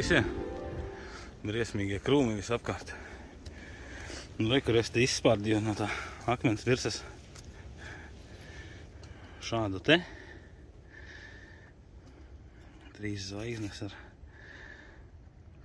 visiem. Briesmīgie krūmi visapkārt. Un kur es te izspārdīju no tā akmens virsas šādu te 3 zvaigznes ar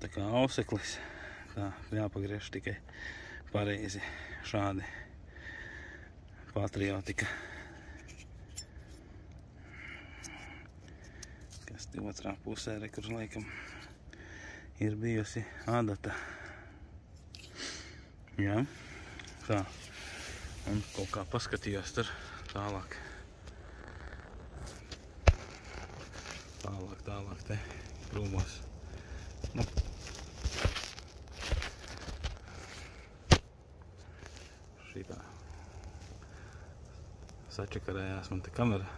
tā kā auseklis. Tā jāpagriež tikai pareizi šādi. Patriotika. Kas te otrā pusē, kur laikam ir bijusi adata. Jā, tā. Un kaut kā paskatījos tur tālāk. Tālāk te krūmos. Nu. Šitā. Sačakarējās man te kamera.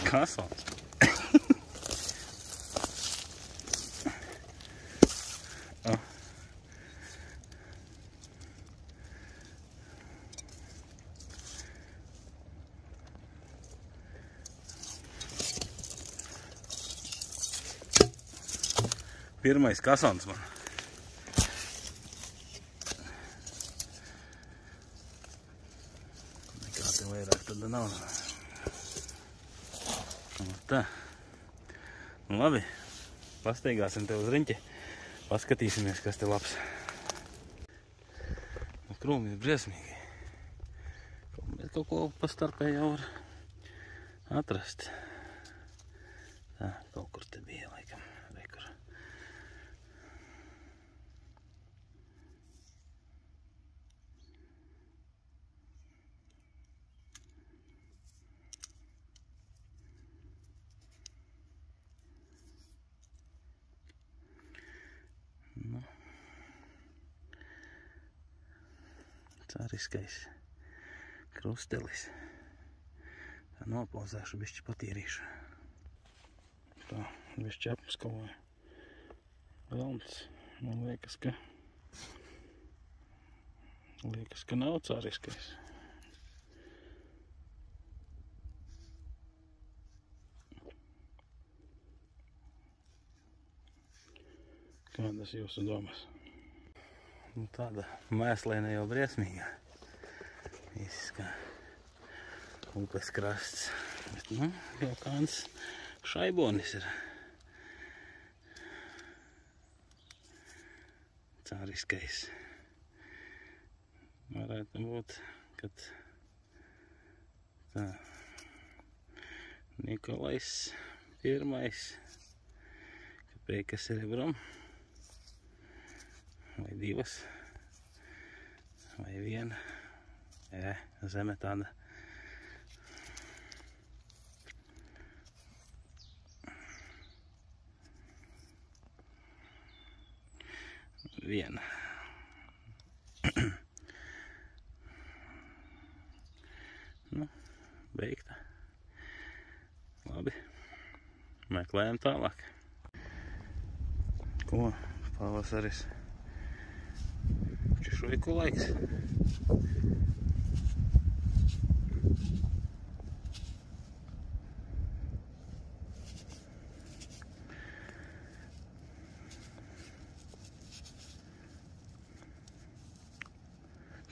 Kas sauc? Pirmais kasons man. Nekā te vairāk tad nav. Tā. Nu labi, pasteigāsim te uz riņķi. Paskatīsimies, kas te labs. Krūmi ir briesmīgi. Bet kaut ko pa starpē jau var atrast. Tā, kaut kur te bija laikam. Rekur. Nu. Cariskais krustelis. Tā nopauzēšu, bišķi patīrīšu. Tā, bišķi apmaskavoju. Velns, man liekas, ka nav cariskais. Kādas jūsu domas? Nu, tāda mēslēna jau briesmīga. Viss kā upes krasts. Bet, nu, jau kāds šaibonis ir. Cariskais. Varētu būt, kad tā Nikolais pirmais, kapeikas cerebram. Vai 2, vai 1. Zeme tāda. Viena. Nu, beigta. Labi. Meklējam tālāk. Ko? Pavasaris. Čišuiku laiks.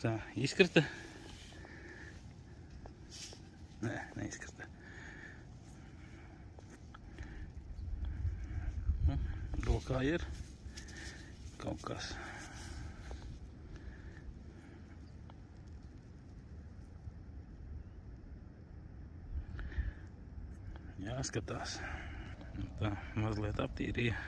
Tā, izkrita? Nē, neizkrita. Nu, rokā ir kaut kas. Jāskatās. Tā, mazliet aptīrīja.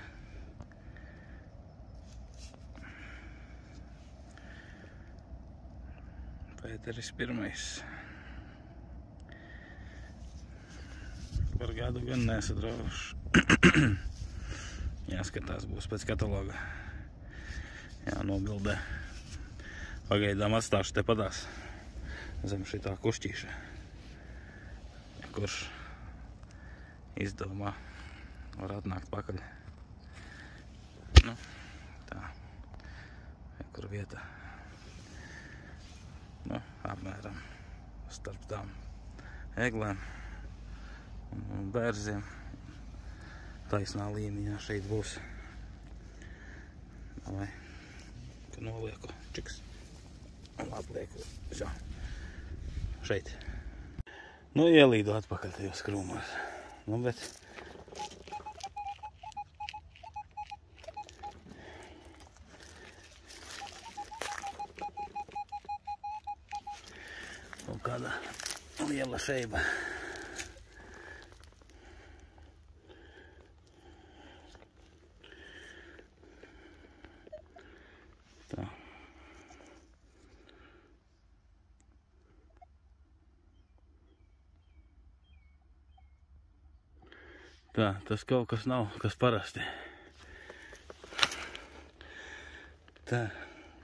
Pēteris pirmais. Par gadu gan nesadraušu. Jāskatās, būs pēc kataloga. Jānobildē. Pagaidām atstāšu te padās. Zem šitā kušķīša. Kurš izdomā, var atnākt pakaļ. Nu, tā. Kur vieta. apmēram starp tām eglēm un bērziem. Taisnā līnijā šeit būs. Vai, ka nolieku čiks un aplieku šeit. Nu, ielīdu atpakaļ tajos krūmos. Nu, bet kaut kāda liela šeiba. Tā. Tā, tas kaut kas nav, kas parasti. Tā,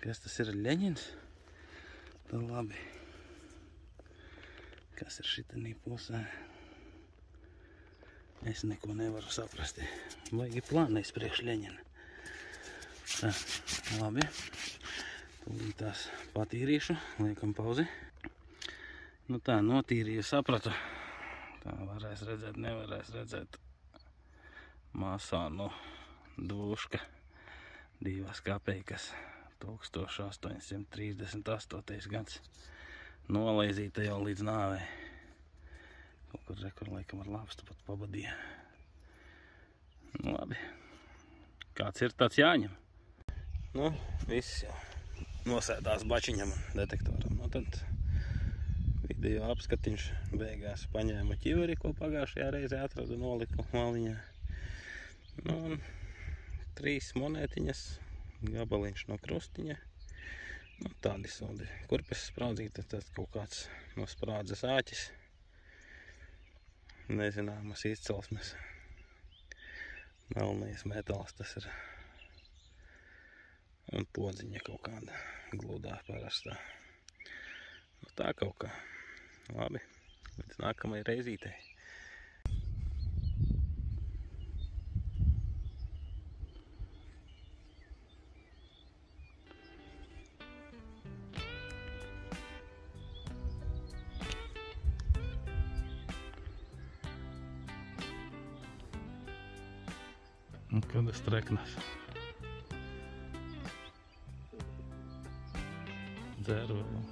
kas tas ir, Ļeņins? Tā labi. Kas ir šitanī pusē? Es neko nevaru saprast. Vajag plānais priekš Ļeņina. Tā, labi. Tūlīt tās patīrīšu, liekam pauzi. Nu tā, notīrīju, sapratu. Tā varēs redzēt, nevarēs redzēt. Māsā no dūška 2 kapeikas 1838. gads. Nolaizīta jau līdz nāvei. Kaut kur rekur laikam ar lāpstu pat pabadīja. Nu labi. Kāds ir tāds jāņem? Nu, viss jau nosēdās bačiņam un detektoram. Nu tad video apskatiņš beigās paņēma ķiveri, ko pagājušajā reizē atradu, noliku maliņā. Nu, un 3 monētiņas, gabaliņš no krustiņa. Nu, tādi sodi. Kurpes spraudzīta, tad kaut kāds no sprādzes āķis. Nezināmas izcelsmes. Melnais metāls tas ir. Un podziņa kaut kāda gludā parastā. Nu, tā kaut kā. Labi, līdz nākamai reizītei. Un kādas treknas. Dzeru vēl.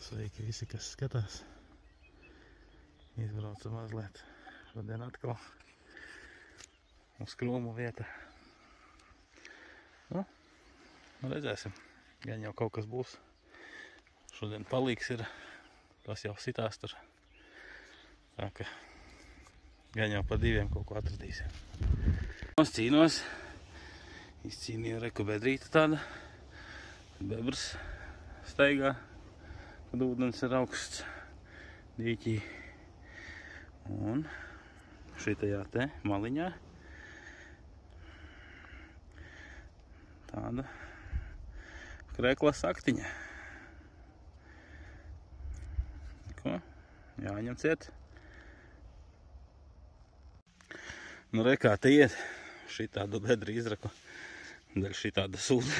Sveiki visi, kas skatās. Izbraucu mazliet. Šodien atkal uz krūmu vieta. Nu, redzēsim. Gan jau kaut kas būs. Šodien palīgs ir. Tas jau sitās tur. Tā ka gan jau pa 2 kaut ko atradīsim. Es cīnos. Izcīnīju reku bedrītu tāda. Bebrs staigā, kad ūdens ir augsts dīķī. Un šitajā te maliņā tāda krekla saktiņa. Ko? Jāņem ciet. Nu, re, kā te iet. Šitādu bedri izraku. Daļ šitāda sūda.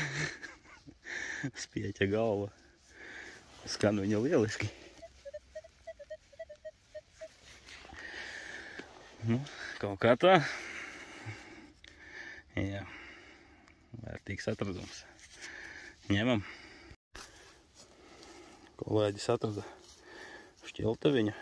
Spieķa galva. Skan viņa lieliski. Nu, kaut kā tā. Jā. Vērtīgs atradums. Ņemam. Kolēģis atrada šķiltaviņu.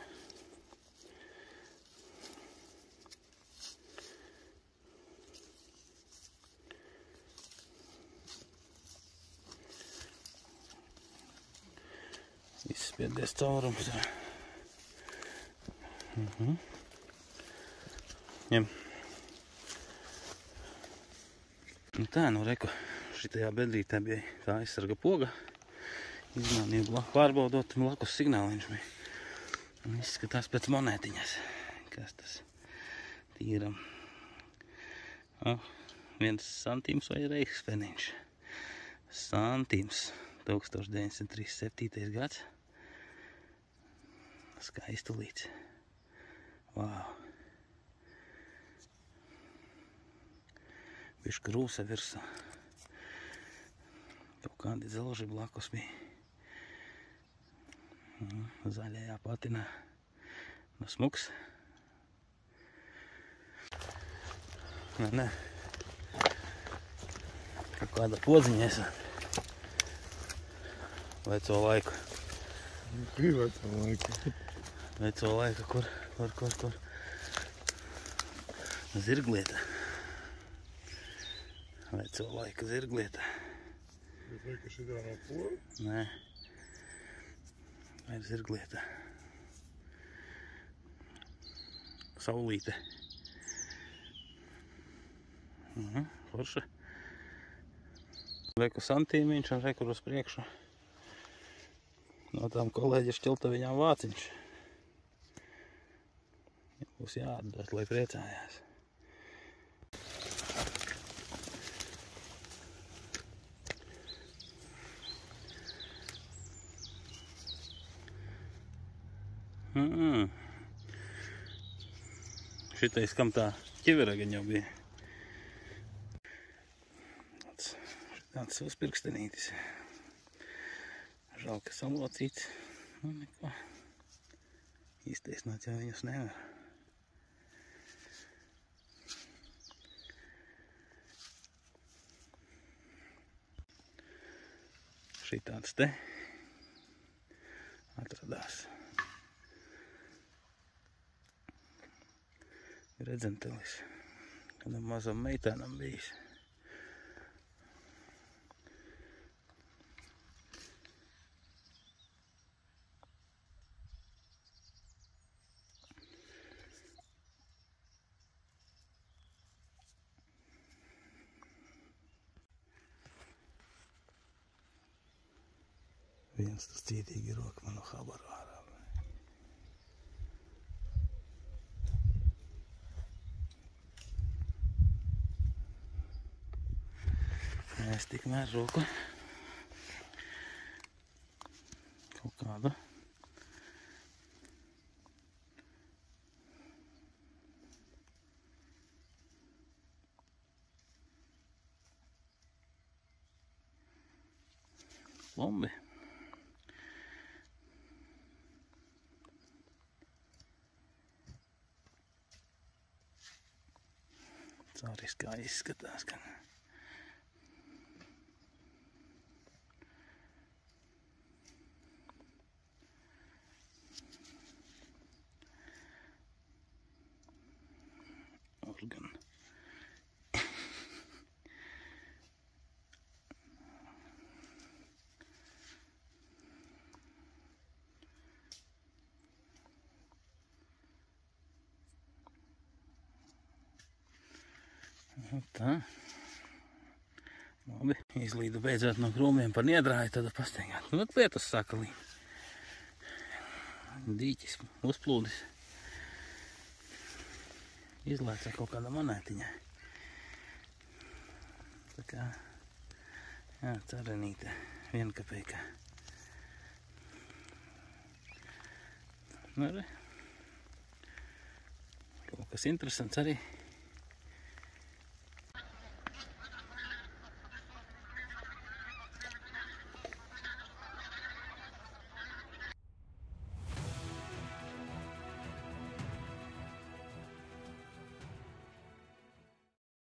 Izspiedies caurums. Ņem. Nu tā, nu reku, šitajā bedrītē bija tā aizsarga poga. Izmanīju pārbaudot, blakus signāliņš bija. Un izskatās pēc monētiņas. Kas tas? Tīram. 1 santīms vai reichspfennigs. Santīms. 1937. gads. Skaistulīts. Vau. Bišķi krūse virsā. Kaut kādi zelži blakus bija. Zaļajā patinā. Nu, smuks. Nē. Kaut kāda podziņa esat. Veco laiku. Bija veco laiku. Veco laiku, kur? Zirglieta. Veco laiku zirglieta. Es lieku, ka šitā nav pola? Nē. Ir zirglieta. Saulīte. Forša. Reku santīmiņš un reku uz priekšu. No tām kolēģa šķiltaviņām vāciņš. Būs jāatdot, lai priecājās. Šitais, kam tā ķiveraga jau bija. Tāds uzpirkstenītis. Žēl, ka salocīts. Nu, neko. Iztaisnāt jau viņus nevar. Šitāds te atradās. Redzentelis. Kādam mazam meitēnam bijis. Viens tas cītīgi roka manu habaru ārā. Es tikmēr roku kaut kādu plombi. Cāriskā izskatās, ka organ. Tā. Labi, izlīdu beidzot no krūmiem par niedrāju, tad pastaigāt. Nu, lietas sāka līt. Dīķis uzplūdis. Izlēca kaut kāda monētiņa. Tā kā, jā, carenīte, 1 kapeika. Nu, re. Kaut kas interesants arī.